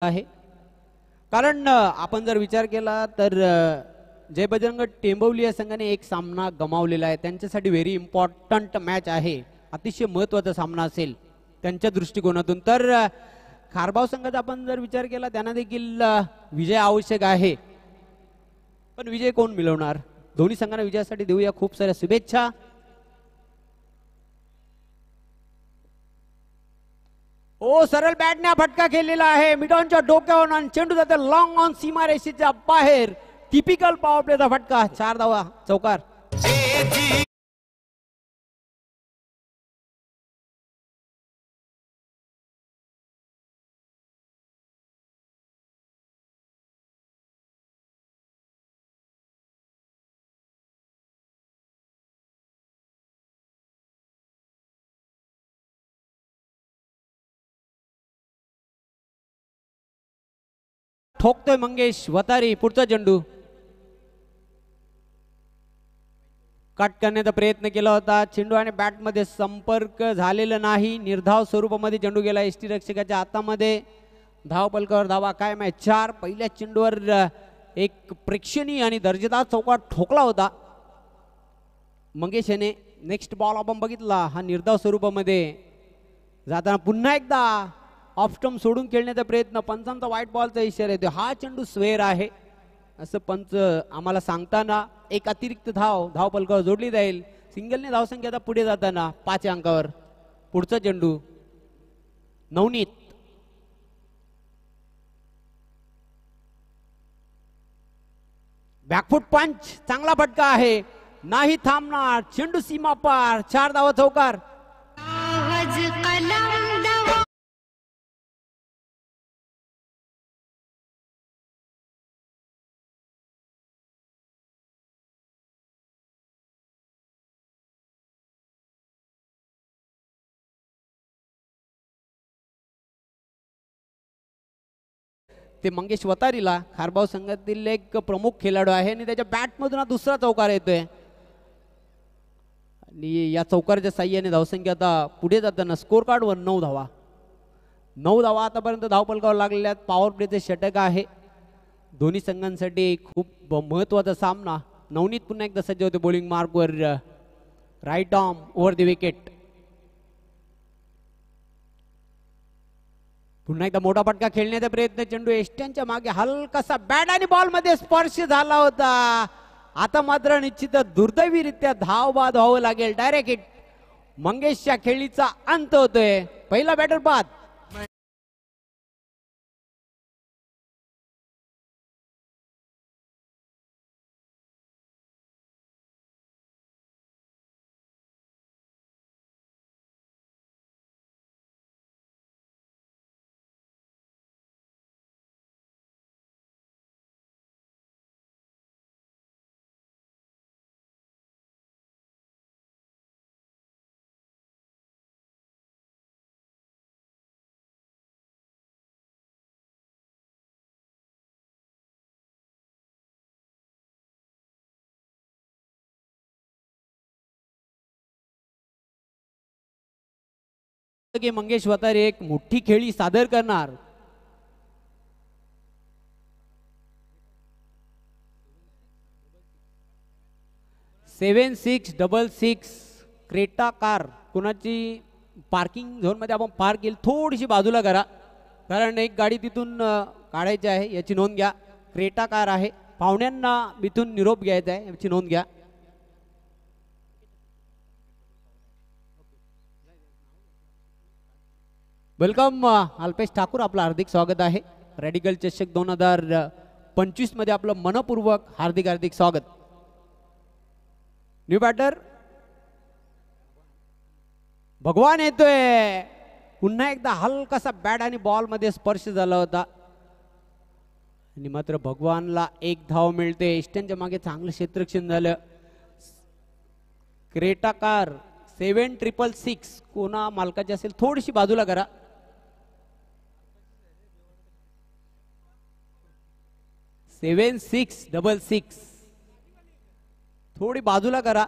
आहे. कारण आपण जर विचार केला तर जय बजरंग टेंबवली या संघाने एक सामना गमावलेला आहे. त्यांच्यासाठी व्हेरी इम्पॉर्टंट मॅच आहे, अतिशय महत्त्वाचा सामना असेल त्यांच्या दृष्टिकोनातून. तर खारबाव संघाचा आपण जर विचार केला त्यांना देखील विजय आवश्यक आहे, पण विजय कोण मिळवणार? दोन्ही संघांना विजयासाठी देऊया खूप साऱ्या शुभेच्छा. ओ सरळ बॅटने फटका केलेला आहे मिडॉनच्या डोक्यावर आणि चेंडू जाते लॉंग ऑन सीमारेषेच्या बाहेर. टिपिकल पॉवर प्लेचा फटका, 4 धावा, चौकार. ठोकतोय मंगेश वतारी. पुढचा चेंडू कट करण्याचा प्रयत्न केला होता, चेंडू आणि बॅट मध्ये संपर्क झालेला नाही. निर्धाव स्वरूपामध्ये चेंडू गेला एसटी रक्षकाच्या हातामध्ये. धाव पलकावर धावा कायम आहे 4. पहिल्या चेंडूवर एक प्रेक्षणीय आणि दर्जेदार चौकार ठोकला होता मंगेश याने. नेक्स्ट बॉल आपण बघितला, हा निर्धाव स्वरूपामध्ये जाताना पुन्हा एकदा ऑफ स्टंप सोडून खेळण्याचा प्रयत्न. पंचांचा व्हाईट बॉलचा इशारा येतो. हा चेंडू स्वेअर आहे असं पंच आम्हाला सांगताना. एक अतिरिक्त धाव पलकावर जोडली जाईल. सिंगलने धावसंख्या आता पुढे जाताना 5 अंकावर. पुढचा चेंडू नवनीत. बॅकफुट पंच, चांगला फटका आहे, नाही थांबणार. चेंडू सीमा पार, 4 धावा, चौकार. ते मंगेश वतारीला खारबाव संघातील एक प्रमुख खेळाडू आहे आणि त्याच्या बॅटमधून हा दुसरा चौकार येतोय आणि या चौकाराच्या साह्याने धावसंख्या आता पुढे जाताना स्कोर कार्डवर 9 धावा. 9 धावा आतापर्यंत धावपलकावर लागलेल्या. पॉवर प्लेचे षटक आहे दोन्ही संघांसाठी. खूप महत्वाचा सामना. नवनीत पुन्हा एकदा सज्ज होते बॉलिंग मार्कवर. Right arm over the wicket. पुन्हा एकदा मोठा फटका खेळण्याचा प्रयत्न. चेंडू एष्ट्यांच्या मागे हलकासा बॅट आणि बॉल मध्ये स्पर्श झाला होता. आता मात्र निश्चित दुर्दैवीरित्या धाव बाद व्हावं लागेल. Direct hit. मंगेशच्या खेळीचा अंत होतोय. पहिला बॅटर बाद. मंगेश वतारे एक मोठी खेळी सादर करणार. सेवन 666 क्रेटा कार कोणाची पार्किंग झोन मध्ये आपण पार्क केली. थोडीशी बाजूला करा कारण एक गाडी तिथून काढायची आहे, याची नोंद घ्या. क्रेटा कार आहे, पाहुण्यांना इथून निरोप घ्यायचा आहे, याची नोंद घ्या. वेलकम अल्पेश ठाकूर, आपलं हार्दिक स्वागत आहे. रेडिकल चषक 2025 मध्ये आपलं मनपूर्वक हार्दिक हार्दिक स्वागत. न्यू बॅटर भगवान येतोय. पुन्हा एकदा हलकासा बॅट आणि बॉल मध्ये स्पर्श झाला होता आणि मात्र भगवानला एक धाव मिळते. इष्टांच्या मागे चांगलं क्षेत्ररक्षण झालं. क्रेटा कार 7666 कोणा मालकाची असेल थोडीशी बाजूला करा. 7666 थोडी बाजूला करा.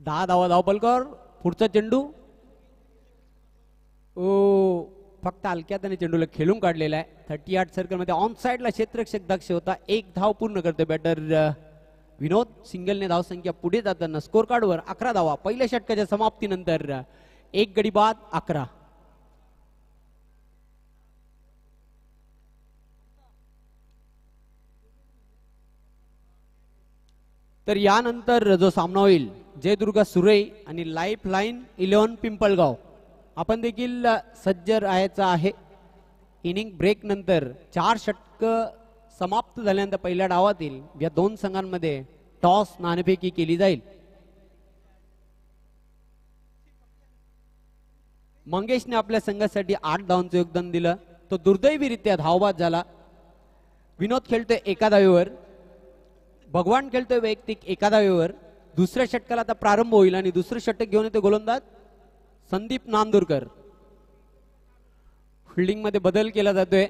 10 धावा धावपलकर. पुढचा चेंडू फक्त हलक्यात आणि चेंडूला खेळून काढलेला आहे. 38 सर्कल मध्ये ऑन साइडला क्षेत्ररक्षक दक्ष होता. एक धाव पूर्ण करते बॅटर विनोद. सिंगलने धावसंख्या पुढे जाताना स्कोर कार्डवर 11 धावा. पहिल्या षटकाच्या समाप्तीनंतर एक गडी बाद 11. तर यानंतर जो सामना होईल जयदुर्गा सुरई आणि लाईफ लाईन 11 पिंपळगाव, आपण देखील सज्ज राहायचं आहे. इनिंग ब्रेक नंतर 4 षटक समाप्त झाल्यानंतर पहिल्या डावातील या दोन संघांमध्ये टॉस नाणेफेकी केली जाईल. मंगेशने आपल्या संघासाठी 8 धावांचं योगदान दिलं. तो दुर्दैवीरित्या धावबाद झाला. विनोद खेळतोय एका धावेवर. भगवान खेळतोय वैयक्तिक एका धावेवर. दुसऱ्या षटकाला आता प्रारंभ होईल आणि दुसरं षटक घेऊन येतो गोलंदाज संदीप नांदुरकर. फिल्डिंग मध्ये बदल केला जातोय.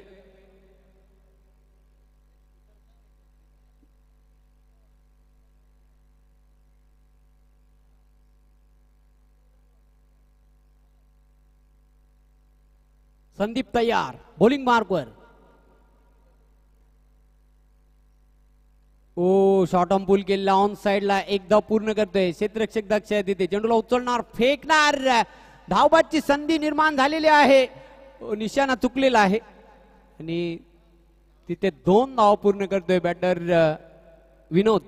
संदीप तयार बॉलिंग मार्कवर. शॉर्ट ऑन पुल केलेला ऑन साइडला एकदा पूर्ण करतोय. क्षेत्ररक्षक दक्ष आहे तिथे. चेंडूला उचलणार फेकणार. धावबादची संधी निर्माण झालेली आहे. निशाणा चुकलेला आहे आणि तिथे 2 धाव पूर्ण करतोय बॅटर विनोद.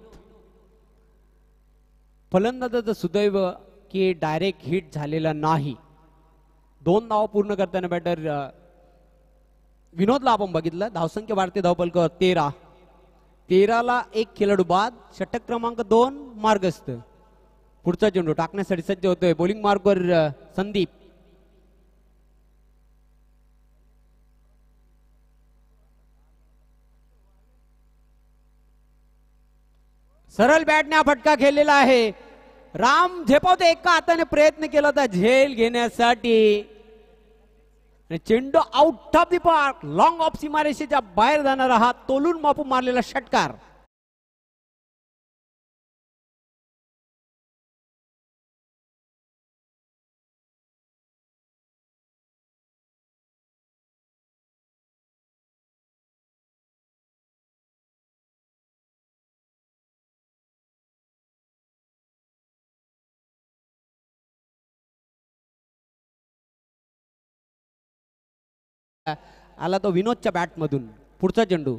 फलंदाजाचं सुदैव की डायरेक्ट हिट झालेला नाही. 2 धाव पूर्ण करताना बॅटर विनोदला आपण बघितलं. धावसंख्या वाढते. धावपलक 13. 13ला एक खेळाडू बाद. षटक क्रमांक 2 मार्गस्थ. पुढचा चेंडू टाकण्यासाठी सज्ज होतोय. बॉलिंग मार्कवर संदीप. सरळ बॅटने हा फटका खेळलेला आहे. राम झेपावते. एका हाताने प्रयत्न केला होता झेल घेण्यासाठी. चेंडू out of the park. Long of सीमारेषेच्या बाहेर जाणारा हा तोलून मापून मारलेला षटकार. आला तो विनोदच्या बॅट मधून. पुढचा चेंडू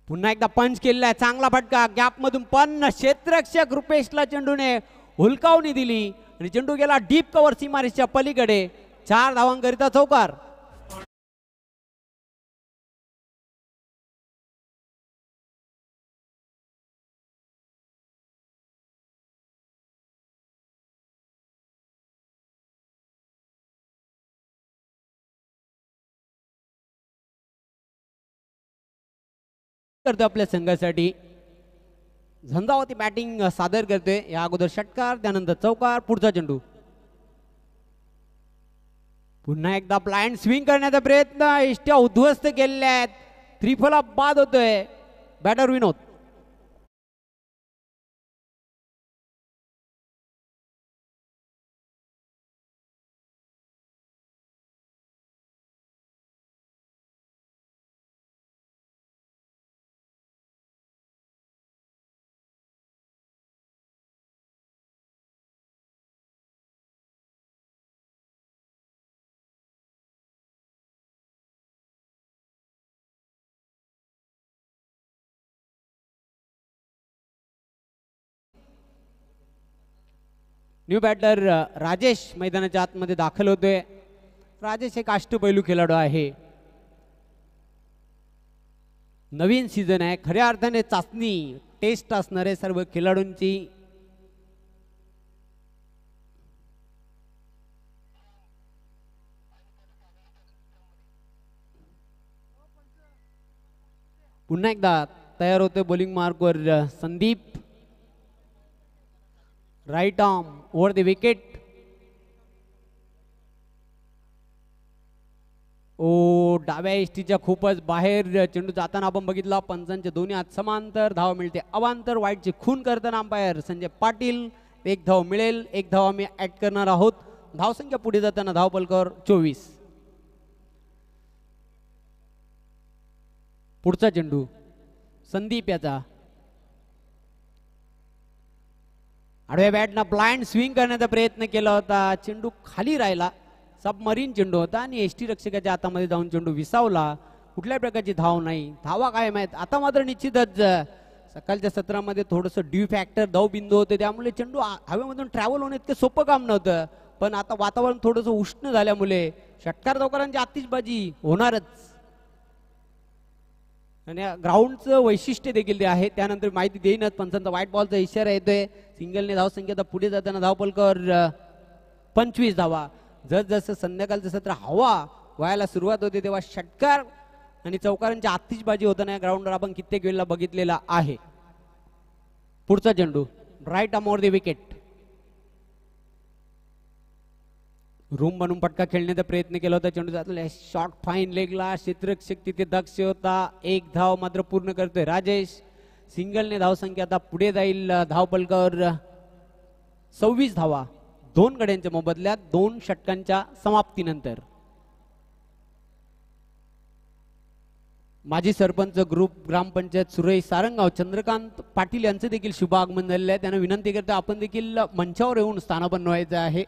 पुन्हा एकदा पंच केलेला आहे. चांगला फटका गॅप मधून पण क्षेत्ररक्षक रुपेशला चेंडूने हुलकावणी दिली आणि चेंडू गेला डीप कव्हर सीमारेषेच्या पलीकडे. 4 धावांकरिता चौकार. करतो आपल्या संघासाठी. झंझावती बॅटिंग सादर करते. या अगोदर षटकार त्यानंतर चौकार. पुढचा चेंडू पुन्हा एकदा ब्लाइंड स्विंग करण्याचा प्रयत्न. इष्ट्या उद्ध्वस्त केलेल्या आहेत. त्रिफला बाद होतोय बॅटर विनोद. न्यू बॅटर राजेश मैदानाच्या आतमध्ये दाखल होतोय. राजेश एक अष्टपैलू खेळाडू आहे. नवीन सीझन आहे. खऱ्या अर्थाने चाचणी टेस्ट असणार आहे सर्व खेळाडूंची. पुन्हा एकदा तयार होते बॉलिंग मार्कवर Sandeep. Right arm over the wicket. ओ डाव्या एसटीच्या खूपच बाहेर चेंडू जाताना आपण बघितला. पंचांचे दोन्ही हात समांतर, धाव मिळते अवांतर. वाईटची खून करताना अंपायर संजय पाटील. एक धाव मिळेल, एक धाव आम्ही ऍड करणार आहोत. धावसंख्या पुढे जाताना धाव पलकावर 24. पुढचा चेंडू संदीप याचा. आडव्या बॅटनं ब्लाइंड स्विंग करण्याचा प्रयत्न केला होता. चेंडू खाली राहिला. सबमरीन चेंडू होता आणि एसटी रक्षकाच्या हातामध्ये जाऊन चेंडू विसावला. कुठल्याही प्रकारची धाव नाही. धावा काय माहित. आता मात्र निश्चितच सकाळच्या सत्रामध्ये थोडंसं ड्यू फॅक्टर धाव बिंदू होते, त्यामुळे चेंडू हवेमधून ट्रॅव्हल होणं इतकं सोपं काम नव्हतं. पण आता वातावरण थोडंसं उष्ण झाल्यामुळे षटकार धावकरांची आतिषबाजी होणारच. आणि ग्राउंडचं वैशिष्ट्य देखील ते आहे. त्यानंतर माहिती देईनच. पंचांचा व्हाईट बॉलचा इशारा येतोय. सिंगलने धावसंख्या पुढे जाताना धावपलकर 25 धावा. जसं संध्याकाळचं सत्र हवा व्हायला सुरुवात होते तेव्हा षटकार आणि चौकारांची आतिषबाजी होताना या ग्राउंडवर आपण कित्येक वेळेला बघितलेला आहे. पुढचा चेंडू right arm over the wicket. Room बनवून पटका खेळण्याचा प्रयत्न केला होता. चेंडू जातला शॉर्ट फाईन लेगला. क्षेत्ररक्षक तिथे दक्ष होता. एक धाव मात्र पूर्ण करतोय राजेश. सिंगलने धावसंख्या आता पुढे जाईल धावपलकावर 26 धावा. 2 गड्यांच्या मोबदल्यात 2 षटकांच्या समाप्तीनंतर. माजी सरपंच ग्रुप ग्रामपंचायत सुरई सारंगाव चंद्रकांत पाटील यांचे देखील शुभ आगमन झालेले आहे. त्यांना विनंती करतो आपण देखील मंचावर येऊन स्थानापन्न व्हायचं आहे.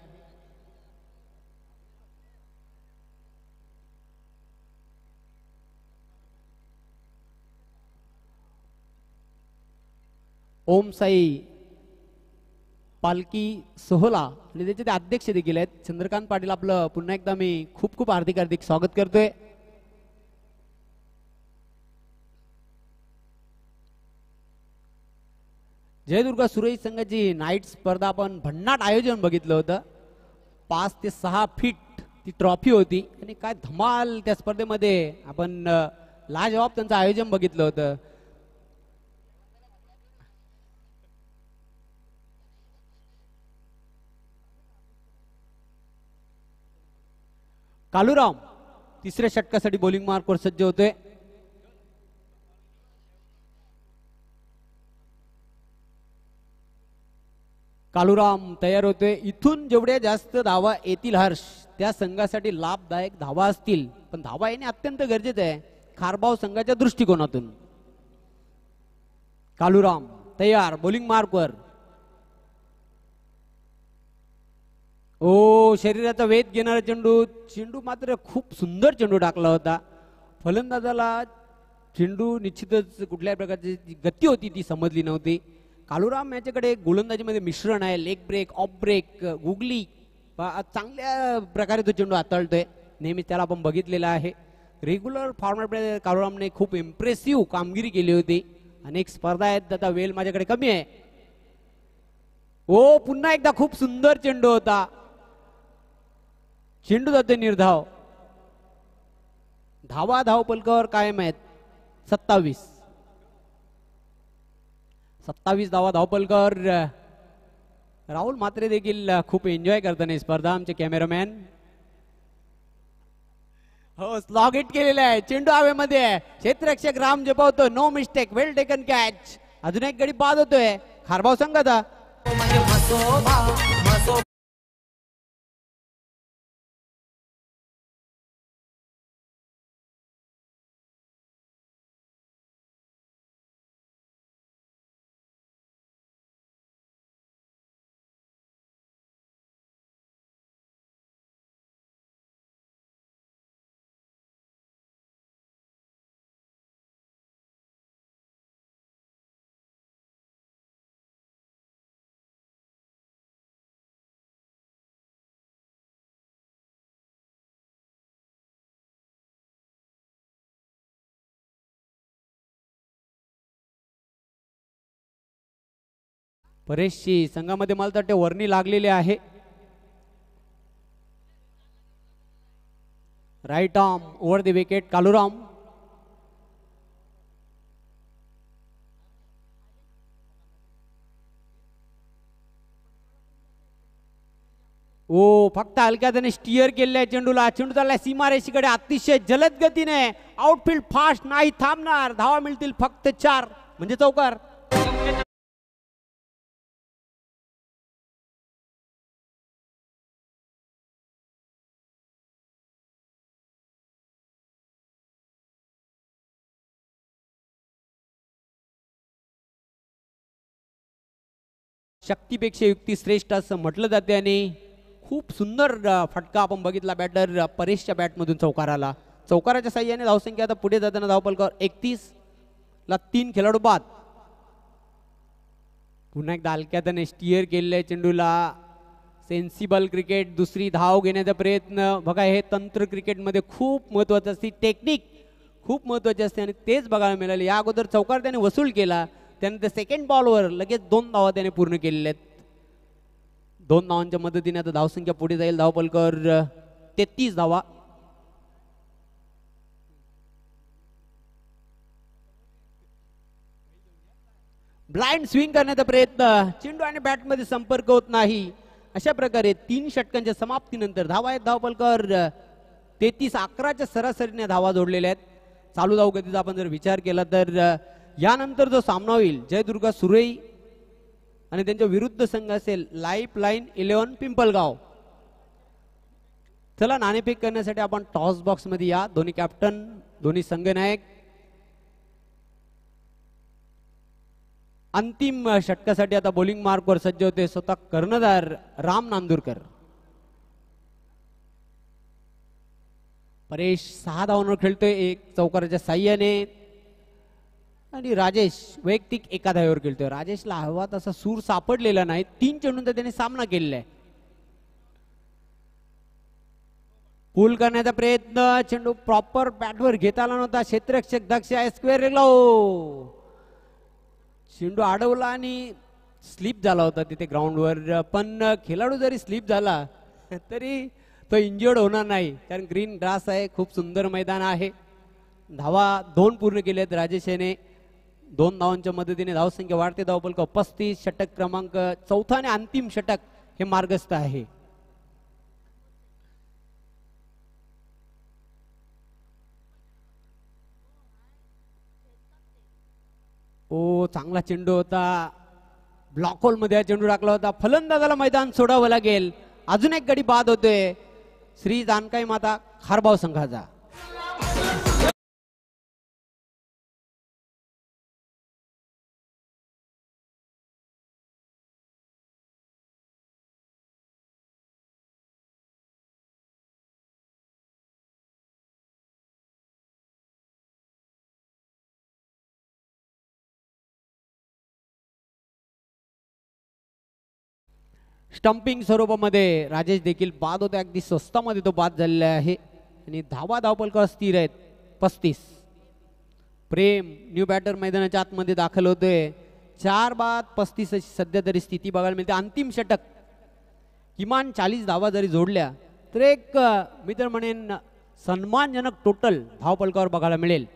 ओम साई पालकी सोहला आणि त्याचे ते अध्यक्ष देखील आहेत चंद्रकांत पाटील. आपलं पुन्हा एकदा मी खूप खूप हार्दिक स्वागत करतोय. जयदुर्गा सुरई संघाची नाईट स्पर्धा आपण भन्नाट आयोजन बघितलं होतं. 5 ते 6 फीट ती ट्रॉफी होती आणि काय धमाल त्या स्पर्धेमध्ये आपण लाजवाब त्यांचं आयोजन बघितलं होतं. कालूराम तिसऱ्या षटकासाठी बॉलिंग मार्कवर सज्ज होते. कालूराम तयार होते. इथून जेवढ्या जास्त धावा येतील हर्ष त्या संघासाठी लाभदायक धावा असतील, पण धावा येणे अत्यंत गरजेचं आहे खारबाव संघाच्या दृष्टिकोनातून. कालूराम तयार बॉलिंग मार्कवर. ओ शरीराचा वेध घेणारा चेंडू. चेंडू मात्र खूप सुंदर चेंडू टाकला होता. फलंदाजाला चेंडू निश्चितच कुठल्याही प्रकारची गती होती ती समजली नव्हती. कालूराम याच्याकडे गोलंदाजीमध्ये मिश्रण आहे. Leg break, off break, googly चांगल्या प्रकारे तो चेंडू हाताळतोय. नेहमी त्याला आपण बघितलेला आहे. रेग्युलर फॉर्मॅटमध्ये कालूरामने खूप इम्प्रेसिव्ह कामगिरी केली होती. अनेक स्पर्धा आहेत. आता वेळ माझ्याकडे कमी आहे. ओ पुन्हा एकदा खूप सुंदर चेंडू होता. चेंडू जातोय निर्धाव. धावा धाव पलकावर कायम आहेत 27. 27 धावा धावपलकर. राहुल मात्रे देखील खूप एन्जॉय करताना स्पर्धा. आमचे कॅमेरामॅन हो स्लॉग हिट केलेला आहे. चेंडू हवेमध्ये आहे. क्षेत्ररक्षक राम जपावतो. No mistake. Well taken catch. अजून एक गडी बाद होतोय खारबाव संघाचा. परेशची संघामध्ये मला वाटते वर्णी लागलेली आहे. Right arm over the wicket Kaluram. ओ फक्त हलक्याने स्टिअर केलेल्या चेंडूला, चेंडू चाललाय सीमारेषेकडे अतिशय जलद गतीने, आउटफील्ड फास्ट नाही थांबणार, धावा मिळतील फक्त 4 म्हणजे चौकार. शक्तीपेक्षा युक्ती श्रेष्ठ असं म्हटलं जाते आणि खूप सुंदर फटका आपण बघितला बॅटर परेशच्या बॅटमधून चौकाराला. चौकाराच्या साह्याने धावसंख्या आता पुढे जाताना धावपलकावर 31 ला 3 खेळाडू बाद. पुन्हा एकदा हलक्याने स्टिअर केलेल्या चेंडूला, सेन्सिबल क्रिकेट, दुसरी धाव घेण्याचा प्रयत्न. बघा हे तंत्र क्रिकेटमध्ये खूप महत्वाचं असते, टेक्निक खूप महत्वाची असते आणि तेच बघायला मिळाले. या अगोदर चौकार त्याने वसूल केला, त्यानंतर सेकंड बॉलवर लगेच 2 धावा त्याने पूर्ण केलेल्या आहेत. 2 धावांच्या मदतीने आता धावसंख्या पुढे जाईल धावपलकर 33 धावा. ब्लाइंड स्विंग करण्याचा प्रयत्न, चेंडू आणि बॅटमध्ये संपर्क होत नाही. अशा प्रकारे 3 षटकांच्या समाप्तीनंतर धावा आहेत धावपलकर 33-11च्या सरासरीने धावा जोडलेल्या आहेत. चालू धाव गतीचा आपण जर विचार केला तर यानंतर जो सामना होईल जयदुर्गा सुरई आणि त्यांच्या विरुद्ध संघ असेल लाईफ लाईन 11 पिंपलगाव. चला नाणेफेक करण्यासाठी आपण टॉस बॉक्स मध्ये या. दोन्ही कॅप्टन, दोन्ही संघनायक अंतिम षटकासाठी आता बॉलिंग मार्कवर सज्ज होते. स्वतः कर्णधार राम नांदुरकर. परेश 6 धावांवर खेळतोय 1 चौकाराच्या साह्याने आणि राजेश वैयक्तिक 1 धावेवर खेळतोय. राजेशला हवा तसा सूर सापडलेला नाही, 3 चेंडूंचा त्याने सामना केलेला आहे. पूल करण्याचा प्रयत्न, चेंडू प्रॉपर बॅटवर घेता आला नव्हता. क्षेत्ररक्षक दक्ष आहे, स्क्वेअर रेगला चेंडू अडवला आणि स्लिप झाला होता तिथे ग्राउंडवर. पण खेळाडू जरी स्लिप झाला तरी तो इंजर्ड होणार नाही, कारण ग्रीन ग्रास आहे, खूप सुंदर मैदान आहे. धावा 2 पूर्ण केलेत राजेश याने. 2 धावांच्या मदतीने धावसंख्या वाढते. धावपलक 35, षटक क्रमांक 4 आणि अंतिम षटक हे मार्गस्थ आहे. ओ चांगला चेंडू होता, ब्लॉक होल मध्ये चेंडू टाकला होता. फलंदाजाला मैदान सोडावं लागेल. अजून एक गडी बाद होतोय श्री जानकाई माता खारबाव संघाचा. स्टंपिंग स्वरूपामध्ये राजेश देखील बाद होते. अगदी स्वस्तामध्ये तो बाद झालेला आहे आणि धावा धावपलकावर स्थिर आहेत 35. प्रेम न्यू बॅटर मैदानाच्या आतमध्ये दाखल होतोय. 4 बाद 35 अशी सध्या तरी स्थिती बघायला मिळते. अंतिम षटक किमान 40 धावा जरी जोडल्या तर एक मी तर म्हणेन सन्मानजनक टोटल धावपलकावर बघायला मिळेल.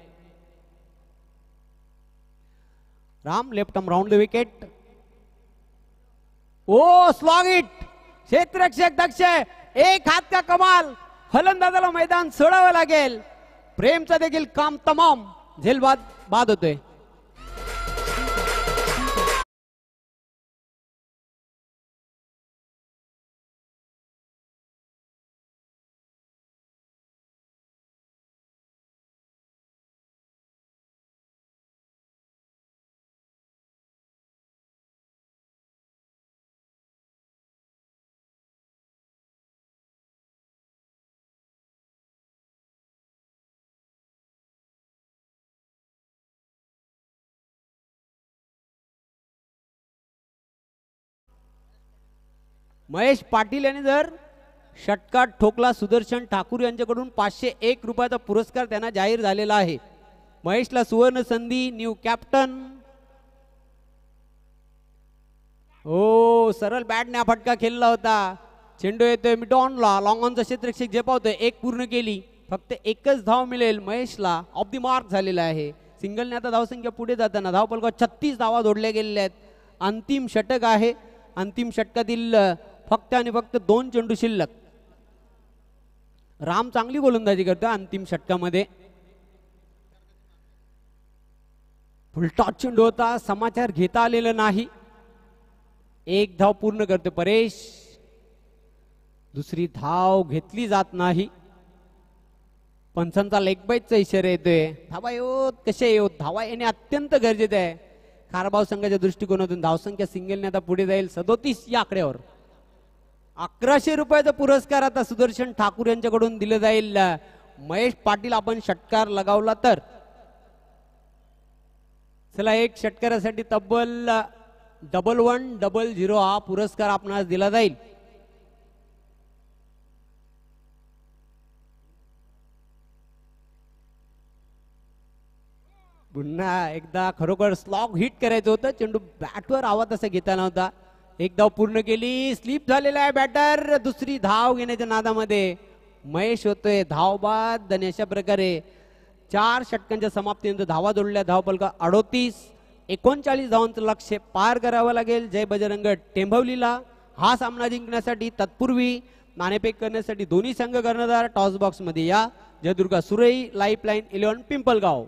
Ram left arm round the wicket. ओ स्लॉग इट, क्षेत्ररक्षक दक्ष, 1 हात का कमाल. फलंदाजाला मैदान सोडावं लागेल. प्रेमचा देखील काम तमाम, झेल बाद होतोय. महेश पाटील यांनी जर षटकात ठोकला, सुदर्शन ठाकूर यांच्याकडून 501 रुपयाचा पुरस्कार त्यांना जाहीर झालेला आहे. महेशला सुवर्ण संधी, न्यू कॅप्टन. ओ सरळ बॅटने हा फटका खेळला होता. चेंडू येतोय मिड ऑनला, लॉंग ऑनचा क्षेत्ररक्षक झेपावतोय. 1 पूर्ण केली, फक्त 1च धाव मिळेल महेशला. ऑफ द मार्क झालेला आहे. सिंगलने आता धावसंख्या पुढे जाताना धावपलकावर 36 धावा जोडल्या गेलेल्या आहेत. अंतिम षटक आहे. अंतिम षटकातील फक्त आणि फक्त 2 चेंडू शिल्लक. राम चांगली गोलंदाजी करतो अंतिम षटकामध्ये. फुलटॉस चेंडू होता, समाचार घेता आलेला नाही. 1 धाव पूर्ण करतो परेश. दुसरी धाव घेतली जात नाही. पंचांचा लेग बाईटचा इशारा येतोय. धावा येऊत कसे येऊत, धावा येणे अत्यंत गरजेचे आहे. खारबाव संघाच्या दृष्टिकोनातून धावसंख्या सिंगलने आता पुढे जाईल 37 या आकड्यावर. 1100 रुपयाचा पुरस्कार आता सुदर्शन ठाकूर यांच्याकडून दिलं जाईल. महेश पाटील आपण षटकार लगावला तर. चला, एक षटकारासाठी तब्बल 1100 हा पुरस्कार आपणास दिला जाईल. पुन्हा एकदा खरोखर स्लॉग हिट करायचं होतं. चेंडू बॅटवर आवा तसा घेता नव्हता. 1 धाव पूर्ण केली. स्लिप झालेला आहे बॅटर. दुसरी धाव घेण्याच्या नादामध्ये महेश होतोय धावबाद. आणि अशा प्रकारे 4 षटकांच्या समाप्तीनंतर धावा जोडल्या. धावफलक 38. 39 धावांचं लक्ष्य पार करावं लागेल जय बजरंग टेंभवलीला हा सामना जिंकण्यासाठी. तत्पूर्वी नाणेफेक करण्यासाठी दोन्ही संघ कर्णधार टॉस बॉक्स मध्ये या. Jaidurga Surai, lifeline 11 Pimpalgaon.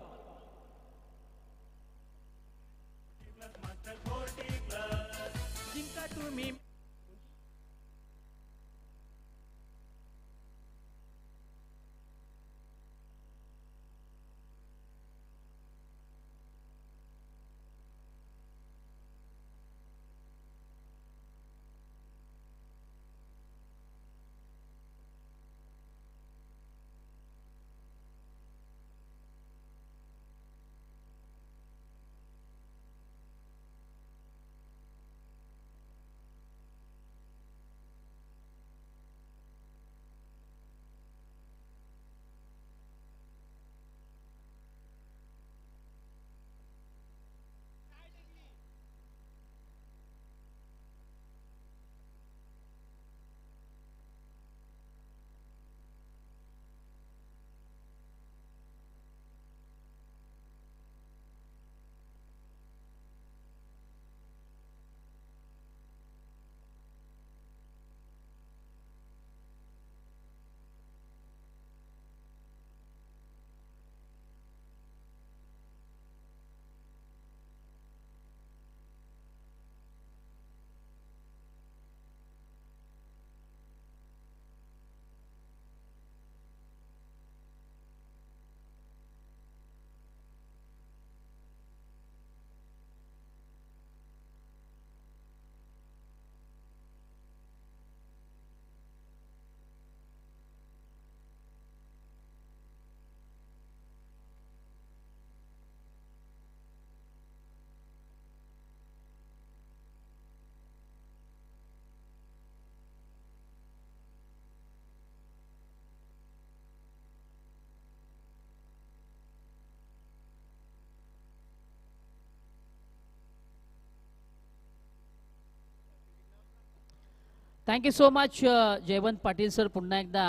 Thank you so much Jaywant Patil sir. पुन्हा एकदा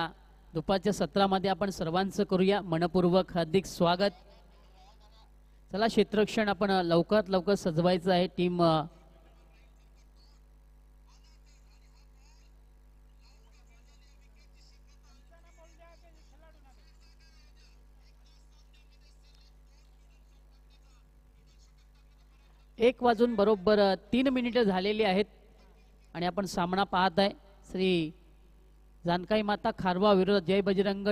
दुपारच्या सत्रामध्ये आपण सर्वांचं करूया मनपूर्वक हार्दिक स्वागत. चला, क्षेत्ररक्षण आपण लवकरात लवकर सजवायचं आहे. टीम एक वाजून बरोबर 3 मिनिटं झालेली आहेत आणि आपण सामना पाहत आहे. श्री जानकाई माता खारबाव विरोधात जय बजरंग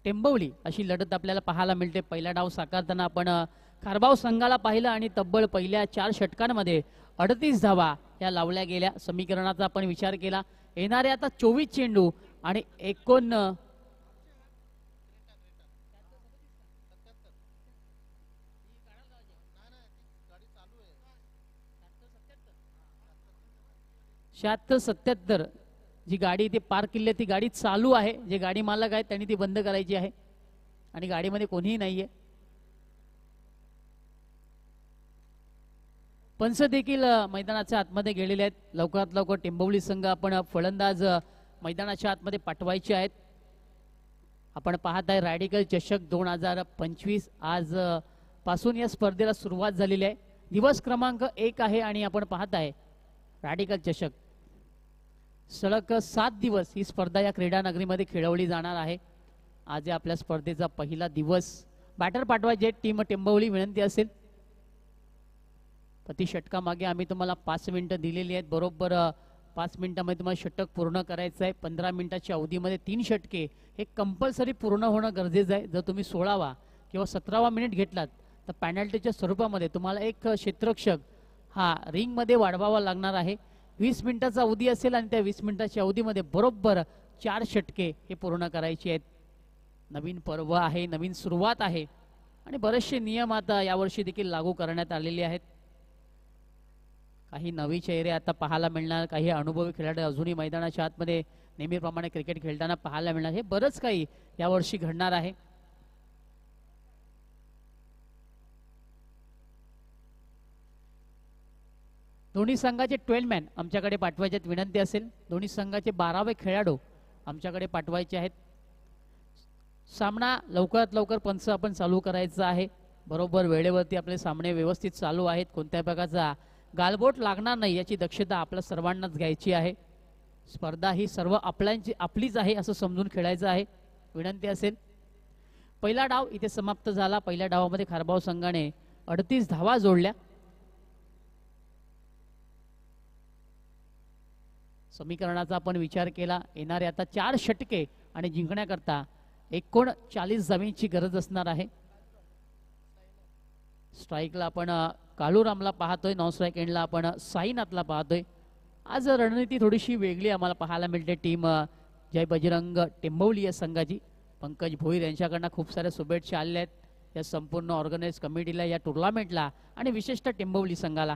टेंबवली अशी लढत आपल्याला पाहायला मिळते. पहिला डाव साकारताना आपण खारबाव संघाला पाहिलं आणि तब्बल पहिल्या 4 षटकांमध्ये 38 धावा या लावल्या गेल्या. समीकरणाचा आपण विचार केला. येणारे आता 24 चेंडू आणि एकूण 76-77 जी गाडी इथे पार्क केली आहे ती गाडी चालू आहे. जे गाडी मालक आहे त्यांनी ती बंद करायची आहे आणि गाडीमध्ये कोणीही नाहीये. पंच देखील मैदानाच्या आतमध्ये गेलेले आहेत. लवकरात लवकर टेंबवली संघ आपण फलंदाज मैदानाच्या आतमध्ये पाठवायचे आहेत. आपण पाहत आहे रॅडिकल चषक 2025 आज पासून या स्पर्धेला सुरुवात झालेली आहे. दिवस क्रमांक 1 आहे आणि आपण पाहत आहे रॅडिकल चषक. सलग 7 दिवस ही स्पर्धा या क्रीडा नगरीमध्ये खेळवली जाणार आहे. आज या आपल्या स्पर्धेचा पहिला दिवस. बॅटर पाठवायचे टीम टेंबवली. विनंती असेल प्रति षटकामागे आम्ही तुम्हाला 5 मिनिटं दिलेली आहेत. बरोबर 5 मिनिटांमध्ये तुम्हाला षटक पूर्ण करायचं आहे. 15 मिनिटाच्या अवधीमध्ये 3 षटके हे कंपल्सरी पूर्ण होणं गरजेचं आहे. जर तुम्ही 16वा किंवा 17वा मिनिट घेतलात तर पॅनल्टीच्या स्वरूपामध्ये तुम्हाला एक क्षेत्ररक्षक हा रिंगमध्ये वाढवावा लागणार आहे. 20 मिनिटाचा अवधी असेल आणि त्या 20 मिनिटाच्या अवधीमध्ये बरोबर 4 षटके हे पूर्ण करायचे आहेत. नवीन पर्व आहे, नवीन सुरुवात आहे आणि बरेचसे नियम आता यावर्षी देखील लागू करण्यात आलेले आहेत. काही नवी चेहरे आता पाहायला मिळणार, काही अनुभवी खेळाडू अजूनही मैदानाच्या आतमध्ये नेहमीप्रमाणे क्रिकेट खेळताना पाहायला मिळणार. हे बरंच काही यावर्षी घडणार आहे. दोन्ही संघाचे 12 मॅन आमच्याकडे पाठवायचे आहेत. विनंती असेल दोन्ही संघाचे 12वे खेळाडू आमच्याकडे पाठवायचे आहेत. सामना लवकरात लवकर पंच आपण चालू करायचा आहे. बरोबर वेळेवरती आपले सामने व्यवस्थित चालू आहेत. कोणत्या प्रकारचा गालबोट लागणार नाही याची दक्षता आपल्या सर्वांनाच घ्यायची आहे. स्पर्धा ही सर्व आपलीच आहे असं समजून खेळायचं आहे. विनंती असेल. पहिला डाव इथे समाप्त झाला. पहिल्या डावामध्ये खारबाव संघाने 38 धावा जोडल्या. समीकरणाचा आपण विचार केला येणारे आता 4 षटके आणि जिंकण्याकरता 39 धावांची गरज असणार आहे. स्ट्राईकला आपण कालूरामला पाहतोय, नॉन स्ट्राईक एंडला आपण साईनाथला पाहतोय. आज रणनीती थोडीशी वेगळी आम्हाला पाहायला मिळते. टीम जय बजरंग टेंबवली या संघाची पंकज भोईर यांच्याकडनं खूप साऱ्या शुभेच्छा आलेल्या आहेत या संपूर्ण ऑर्गनाइज कमिटीला, या टुर्नामेंटला आणि विशेषतः टेंबवली संघाला.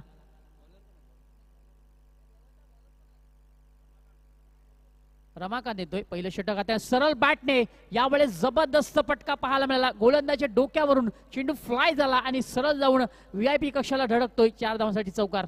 रमाकांत येतोय. पहिलं षटक आता सरळ बॅटने यावेळेस जबरदस्त फटका पाहायला मिळाला. गोलंदाजाच्या डोक्यावरून चेंडू फ्लाय झाला आणि सरळ जाऊन व्हीआयपी कक्षाला धडकतोय. 4 धावांसाठी चौकार.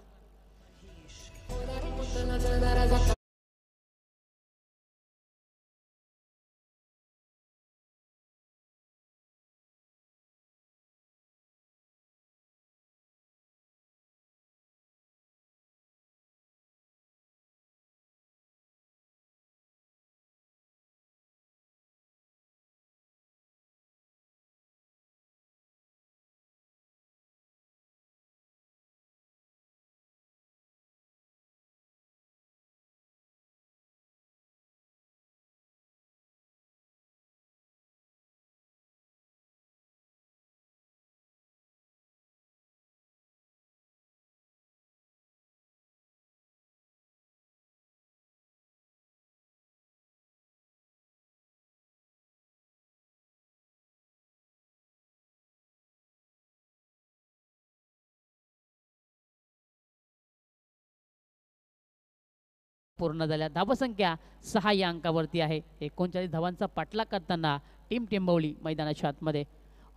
पूर्ण झाल्या. धावसंख्या 6 या अंकावरती आहे. 39 धावांचा पाठलाग करताना टीम टेंबवली मैदानाच्या आतमध्ये.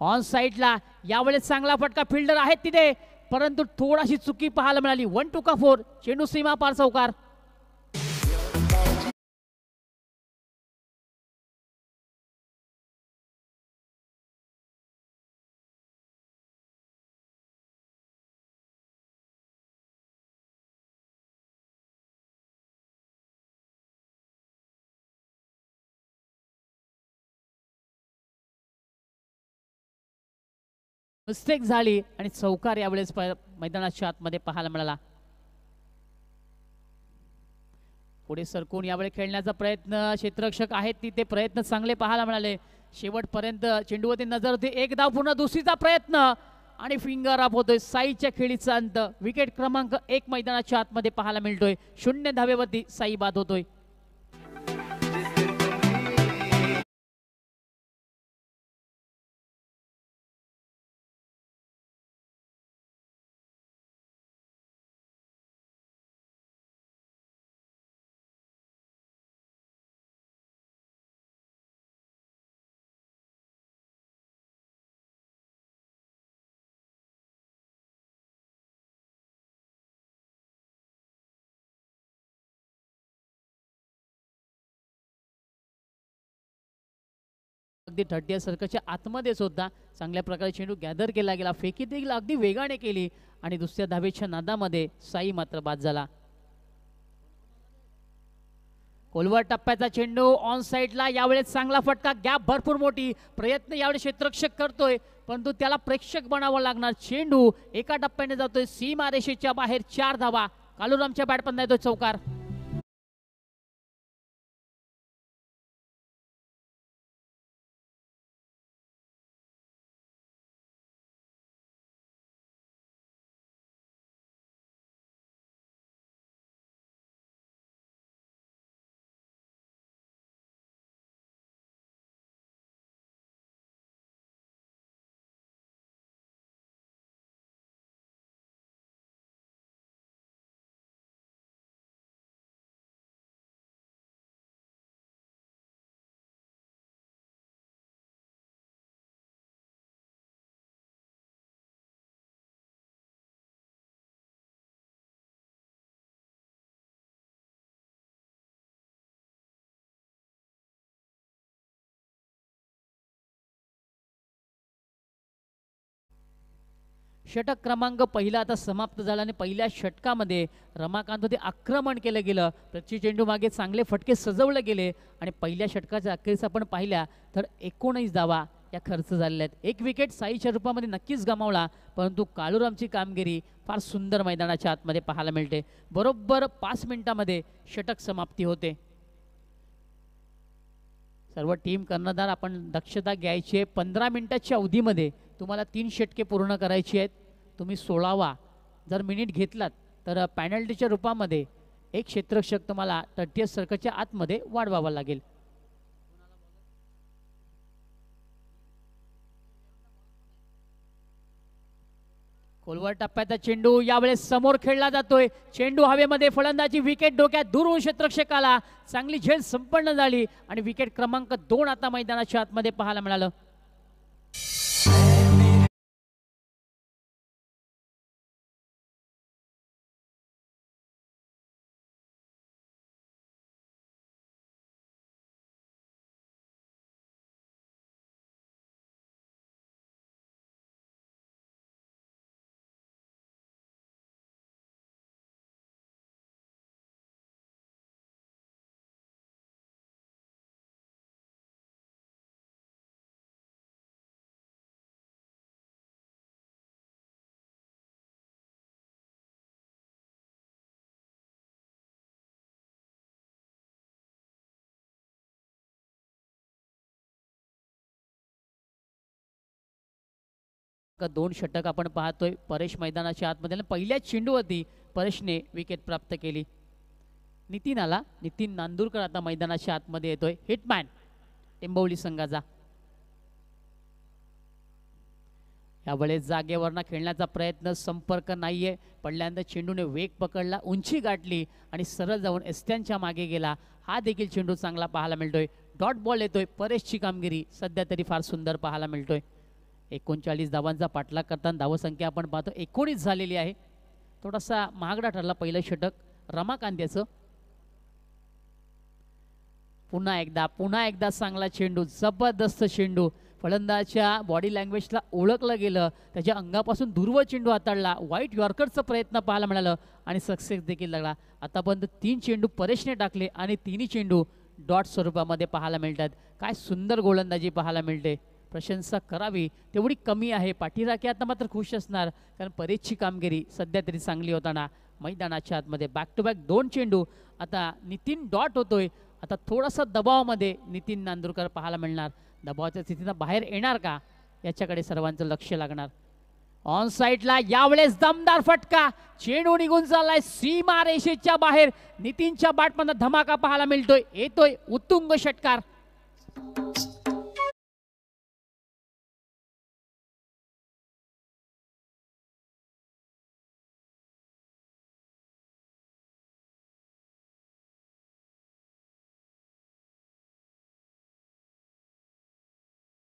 ऑन साईडला यावेळेस चांगला फटका. फिल्डर आहेत तिथे परंतु थोडाशी चुकी पाहायला मिळाली. 1 2 का 4 चेंडू सीमा पार चौकार. मिस्टेक झाली आणि चौकार यावेळेस मैदानाच्या आतमध्ये पाहायला मिळाला. पुढे सरकून यावेळी खेळण्याचा प्रयत्न क्षेत्ररक्षक आहेत तिथे प्रयत्न चांगले पाहायला मिळाले. शेवटपर्यंत चेंडूवरती नजर होती. एक धाव पूर्ण. दुसरीचा प्रयत्न आणि फिंगर अप होतोय. साईच्या खेळीचा अंत. विकेट क्रमांक 1 मैदानाच्या आतमध्ये पाहायला मिळतोय. 0 धावेवरती साई बाद होतोय. अगदी 30 सर्कलच्या आतमध्ये सुद्धा चांगल्या प्रकारे चेंडू गॅदर केला गेला. फेकी देखील अगदी वेगाने केली आणि दुसऱ्या धावेच्या नादामध्ये साई मात्र बाद झाला. खोलवर टप्प्याचा चेंडू ऑन साईडला, यावेळेस चांगला फटका, गॅप भरपूर मोठी, प्रयत्न यावेळेस क्षेत्ररक्षक करतोय परंतु त्याला प्रेक्षक बनावं लागणार. चेंडू एका टप्प्याने जातोय सीमारेषेच्या बाहेर. 4 धावा. कालुरामच्या बॅटपण येतोय चौकार. षटक क्रमांक पहिला आता समाप्त झाला आणि पहिल्या षटकामध्ये रमाकांत होते आक्रमण केलं गेलं. प्रति चेंडू मागे चांगले फटके सजवले गेले आणि पहिल्या षटकाच्या अखेरीस आपण पाहिल्या तर 19 धावा या खर्च झालेल्या आहेत. एक विकेट साईच्या रूपामध्ये नक्कीच गमावला परंतु कालुरामची कामगिरी फार सुंदर मैदानाच्या आतमध्ये पाहायला मिळते. बरोबर 5 मिनिटांमध्ये षटक समाप्ती होते. सर्व टीम कर्णधार आपण दक्षता घ्यायची आहे. 15 मिनिटाच्या अवधीमध्ये तुम्हाला 3 षटके पूर्ण करायची आहेत. तुम्ही 16वा जर मिनिट घेतलात तर पॅनल्टीच्या रूपामध्ये एक क्षेत्ररक्षक तुम्हाला 30 सर्कलच्या आतमध्ये वाढवावा लागेल. खोलवर टप्प्याचा चेंडू यावेळेस समोर खेळला जातोय. चेंडू हवेमध्ये, फलंदाजी विकेट डोक्यात दूरून क्षेत्ररक्षकाला चांगली झेल संपन्न झाली आणि विकेट क्रमांक 2 आता मैदानाच्या आतमध्ये पाहायला मिळालं. दोन षटक आपण पाहतोय. परेश मैदानाच्या आतमध्ये पहिल्याच चेंडूवरती परेशने विकेट प्राप्त केली. नितीन आला. नितीन नांदुरकर आता मैदानाच्या आतमध्ये येतोय. हिटमॅन टेंबवली संघाचा. यावेळेस जागेवरनं खेळण्याचा प्रयत्न, संपर्क नाहीये. पडल्यानंतर चेंडूने वेग पकडला, उंची गाठली आणि सरळ जाऊन एस्त्यांच्या मागे गेला. हा देखील चेंडू चांगला पाहायला मिळतोय. डॉट बॉल येतोय. परेशची कामगिरी सध्या तरी फार सुंदर पाहायला मिळतोय. 39 धावांचा पाठलाग करताना धावसंख्या आपण पाहतो 19 झालेली आहे. थोडासा महागडा ठरला पहिलं षटक रमाकांत्याचं. पुन्हा एकदा चांगला चेंडू, जबरदस्त चेंडू. फलंदाच्या बॉडी लँग्वेजला ओळखलं गेलं. त्याच्या अंगापासून दूरवर चेंडू हाताळला. वाईट यॉर्करचा प्रयत्न पाहायला मिळालं आणि सक्सेस देखील लागला. आतापर्यंत 3 चेंडू परेशने टाकले आणि 3 चेंडू डॉट स्वरूपामध्ये पाहायला मिळतात. काय सुंदर गोलंदाजी पाहायला मिळते. प्रशंसा करावी तेवढी कमी आहे. पाठीराखे आता मात्र खुश असणार कारण परेशची कामगिरी सध्या तरी चांगली होताना मैदानाच्या आतमध्ये बॅक टू बॅक 2 चेंडू. आता नितीन डॉट होतोय. आता थोडासा दबावामध्ये नितीन नांदुरकर पाहायला मिळणार. दबावाच्या स्थितीनं बाहेर येणार का याच्याकडे सर्वांचं लक्ष लागणार. ऑन साईडला यावेळेस दमदार फटका. चेंडू निघून चाललाय सीमा रेषेच्या बाहेर. नितीनच्या बॅटमधून धमाका पाहायला मिळतोय. येतोय उत्तुंग षटकार.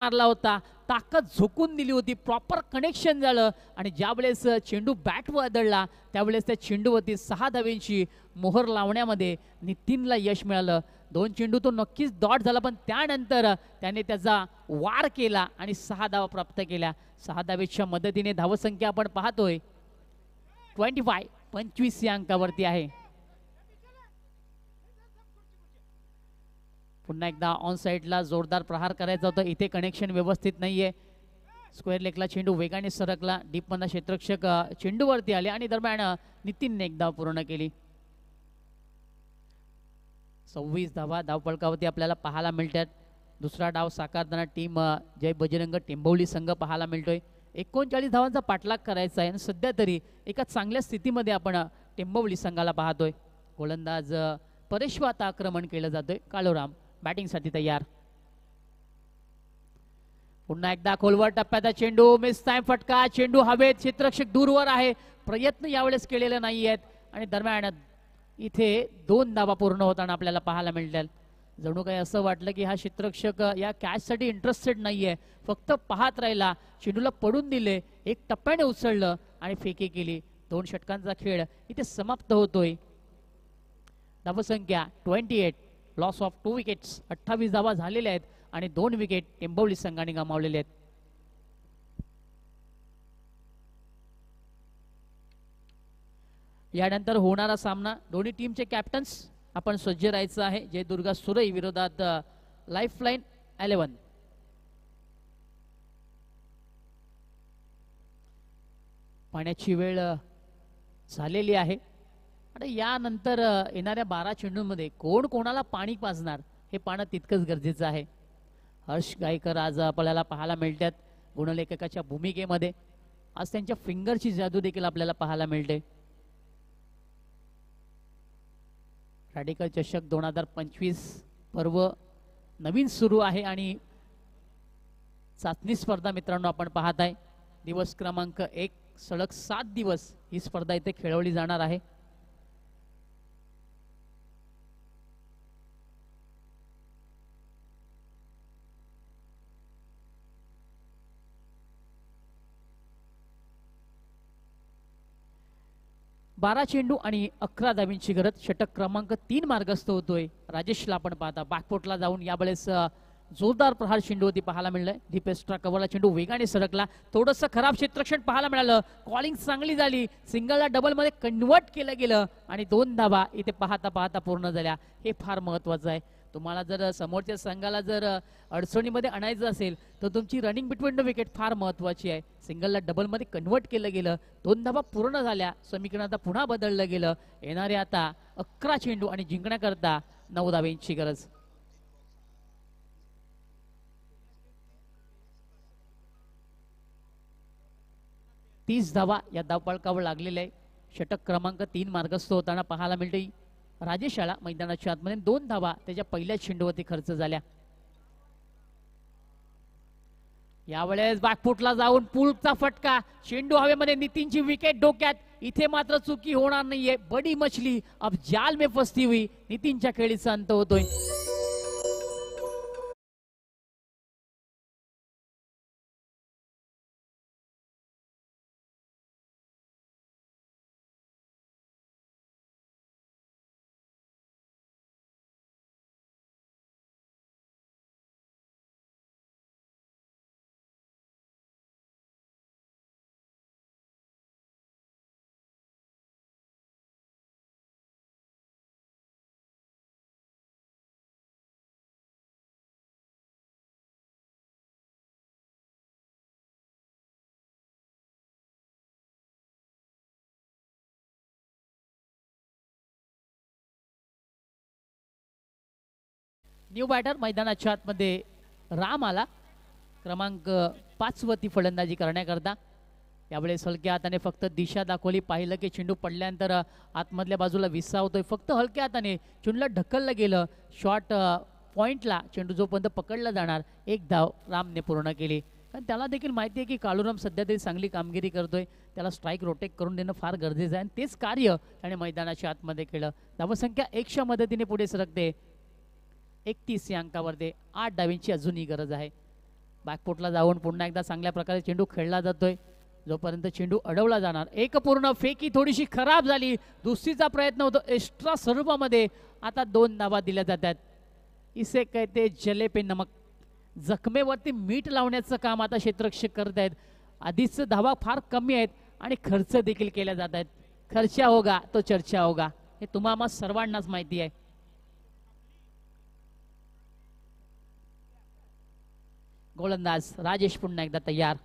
मारला होता. ताकद झोकून दिली होती. प्रॉपर कनेक्शन झालं आणि ज्यावेळेस चेंडू बॅटवर आदळला त्यावेळेस त्या चेंडूवरती 6 धावेंची मोहर लावण्यामध्ये नितीनला यश मिळालं. 2 चेंडू तो नक्कीच डॉट झाला पण त्यानंतर त्याने त्याचा वार केला आणि 6 धावा प्राप्त केल्या. 6 धावेच्या मदतीने धावसंख्या आपण पाहतोय 25 या अंकावरती आहे. पुन्हा एकदा ऑन साईडला जोरदार प्रहार करायचा होता, इथे कनेक्शन व्यवस्थित नाहीये. स्क्वेअर लेगला चेंडू वेगाने सरकला, डीपमधला क्षेत्ररक्षक चेंडूवरती आले आणि दरम्यान नितीनने एक धाव पूर्ण केली. 26 धावा धावफलकावरती आपल्याला पाहायला मिळतात. दुसरा डाव साकारताना टीम जय बजरंग टेंभोली संघ पाहायला मिळतोय. 39 धावांचा पाठलाग करायचा आहे आणि सध्या तरी एका चांगल्या स्थितीमध्ये आपण टेंभोली संघाला पाहतोय. गोलंदाज परेश आता आक्रमण केलं जातोय. काळूराम बॅटिंगसाठी तयार. पुन्हा एकदा खोलवर टप्प्याचा चेंडू, मिस टाइम फटका, चेंडू हवेत, क्षेत्ररक्षक दूरवर आहे, प्रयत्न यावेळेस केलेले नाही आहेत आणि दरम्यान इथे 2 धावा पूर्ण होताना आपल्याला पाहायला मिळतात. जणू काही असं वाटलं की हा क्षेत्ररक्षक या कॅचसाठी इंटरेस्टेड नाहीये, फक्त पाहत राहिला, चेंडूला पडून दिले, एक टप्प्याने उचललं आणि फेकी केली. 2 षटकांचा खेळ इथे समाप्त होतोय. धावसंख्या 28, लॉस ऑफ 2 विकेट्स, 28 धावा झालेल्या आहेत आणि 2 विकेट टेंभोली संघाने गमावलेले आहेत. यानंतर होणारा सामना, दोन्ही टीमचे कॅप्टन्स आपण सज्ज राहायचं आहे. जयदुर्गा सुरई विरोधात लाईफलाईन 11. पाण्याची वेळ झालेली आहे आणि यानंतर येणाऱ्या 12 चेंडूंमध्ये कोण कोणाला पाणी पाजणार हे पाहणं तितकंच गरजेचं आहे. हर्ष गायकर आज आपल्याला पाहायला मिळतात गुणलेखकाच्या भूमिकेमध्ये. आज त्यांच्या फिंगरची जादू देखील आपल्याला पाहायला मिळते. रॅडिकल चषक 2025 पर्व नवीन सुरू आहे आणि चाचणी स्पर्धा मित्रांनो आपण पाहत आहे. दिवस क्रमांक 1 सलग 7 दिवस ही स्पर्धा इथे खेळवली जाणार आहे. बारा चेंडू आणि 11 धावींची गरज. षटक क्रमांक 3 मार्गस्थ होतोय. राजेशला आपण पाहता बॅकफुटला जाऊन यावेळेस जोरदार प्रहार चेंडूवरती पाहायला मिळालाय. डीप एक्स्ट्रा कव्हरला चेंडू वेगाने सरकला, थोडंसं खराब क्षेत्ररक्षण पाहायला मिळालं. कॉलिंग चांगली झाली, सिंगलला डबल मध्ये कन्वर्ट केलं गेलं आणि 2 धावा इथे पाहता पाहता पूर्ण झाल्या. हे फार महत्वाचं आहे. तुम्हाला जर समोरच्या संघाला जर अडचणीमध्ये आणायचं असेल तर तुमची रनिंग बिटवीन द विकेट फार महत्वाची आहे. सिंगलला डबल मध्ये कन्वर्ट केलं गेलं, 2 धावा पूर्ण झाल्या, समीकरण आता पुन्हा बदललं गेलं. येणारे आता 11 चेंडू आणि जिंकण्याकरता 9 धाव्यांची गरज. तीस धावा या धावफलकावर लागलेले आहे. षटक क्रमांक 3 मार्गस्थ होताना पाहायला मिळते. राजेशाला मैदानाच्या आतमध्ये 2 धावा त्याच्या पहिल्या चेंडूवरती खर्च झाल्या. यावेळेस बॅकफुटला जाऊन पुलचा फटका, चेंडू हवेमध्ये, नितीनची विकेट डोक्यात. इथे मात्र चुकी होणार नाहीये. बडी मछली अब जाल में फसती हुई. नितीनच्या खेळीचा अंत होतोय. न्यू बॅटर मैदानाच्या आतमध्ये राम आला, क्रमांक 5 वरती फलंदाजी करण्याकरता. यावेळेस हलक्या हाताने फक्त दिशा दाखवली. पाहिलं की चेंडू पडल्यानंतर आतमधल्या बाजूला विसावतोय. फक्त हलक्या हाताने चेंडूला ढकललं गेलं. शॉर्ट पॉइंटला चेंडू जोपर्यंत पकडला जाणार, 1 धाव रामने पूर्ण केली. कारण त्याला देखील माहिती आहे की काळूराम सध्या तरी चांगली कामगिरी करतोय, त्याला स्ट्राईक रोटेट करून देणं फार गरजेचं आहे आणि तेच कार्य त्याने मैदानाच्या आतमध्ये केलं. धावसंख्या 1च्या मदतीने पुढे सरकते. 31 या अंकावरती 8 धावींची अजूनही गरज आहे. बॅकफुटला जाऊन पुन्हा एकदा चांगल्या प्रकारे चेंडू खेळला जातोय. जोपर्यंत चेंडू अडवला जाणार, एक पूर्ण फेकी थोडीशी खराब झाली. दुसरीचा प्रयत्न होतो एक्स्ट्रा स्वरूपामध्ये. आता 2 धावा दिल्या जातात. इसे कहते जले पे नमक. जखमेवरती मीठ लावण्याचं काम आता क्षेत्ररक्षक करत आहेत. आधीच धावा फार कमी आहेत आणि खर्च देखील केल्या जात आहेत. खर्चा होगा तो चर्चा होगा, हे तुम्हाला सर्वांनाच माहिती आहे. गोलंदाज राजेश पुन्हा एकदा तयार.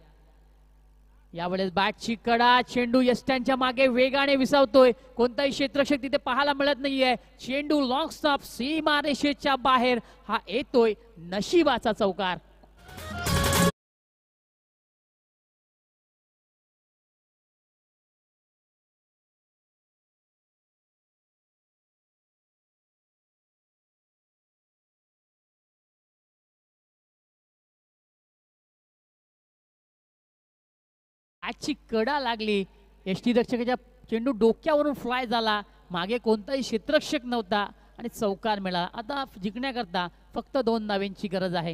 यावेळेस बॅटची कडा, चेंडू यष्ट्यांच्या मागे वेगाने विसावतोय. कोणताही क्षेत्ररक्षक तिथे पाहायला मिळत नाहीये. चेंडू लॉंग स्टॉप सीमारेषेच्या बाहेर हा येतोय. नशिबाचा चौकार. बॅटची कडा लागली. यष्टीरक्षकाच्या चेंडू डोक्यावरून फ्लाय झाला. मागे कोणताही क्षेत्ररक्षक नव्हता आणि चौकार मिळाला. आता जिंकण्याकरता फक्त 2 धावांची गरज आहे.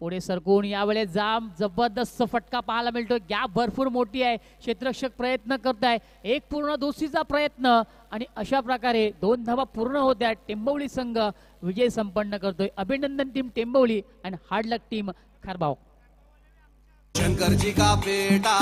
पुढे सरकून यावेळेस जाम जबरदस्त फटका पाहायला मिळतोय. गॅप भरपूर मोठी आहे. क्षेत्ररक्षक प्रयत्न करताय. एक पूर्ण दोस्तीचा प्रयत्न आणि अशा प्रकारे 2 धावा पूर्ण होत्या. टेंबवली संघ विजय संपन्न करतोय. अभिनंदन टीम टेंबवली आणि हार्ड लक टीम खारबाव. शंकर जी का बेटा